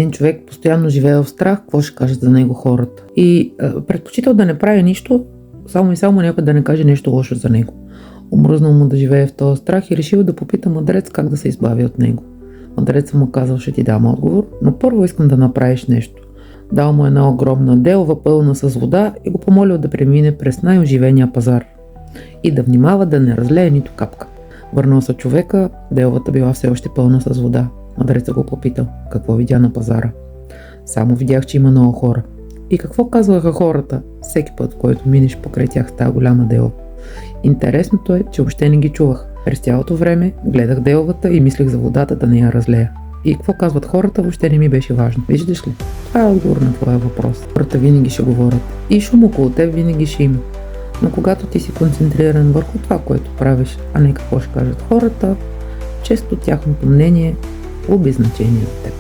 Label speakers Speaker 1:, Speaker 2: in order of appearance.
Speaker 1: Един човек постоянно живее в страх, какво ще кажат за него хората. И предпочитал да не прави нищо, само и само някой да не каже нещо лошо за него. Омръзнал му да живее в този страх и решил да попита мъдрец как да се избави от него. Мъдрецът му казал, ще ти дам отговор, но първо искам да направиш нещо. Дал му една огромна делва, пълна с вода и го помолил да премине през най-оживения пазар. И да внимава да не разлее нито капка. Върнал се човека, делвата била все още пълна с вода. Мъдрецът го попитал, какво видя на пазара. Само видях, че има много хора. И какво казваха хората всеки път, който минеш покрай тях с тази голяма делва? Интересното е, че въобще не ги чувах. През цялото време гледах делвата и мислех за водата да не я разлея. И какво казват хората, въобще не ми беше важно. Виждаш ли? Това е отговор на твоя въпрос. Хората винаги ще говорят. И шум около теб винаги ще има. Но когато ти си концентриран върху това, което правиш, а не какво ще кажат хората, често тяхното мнение губи значение за теб.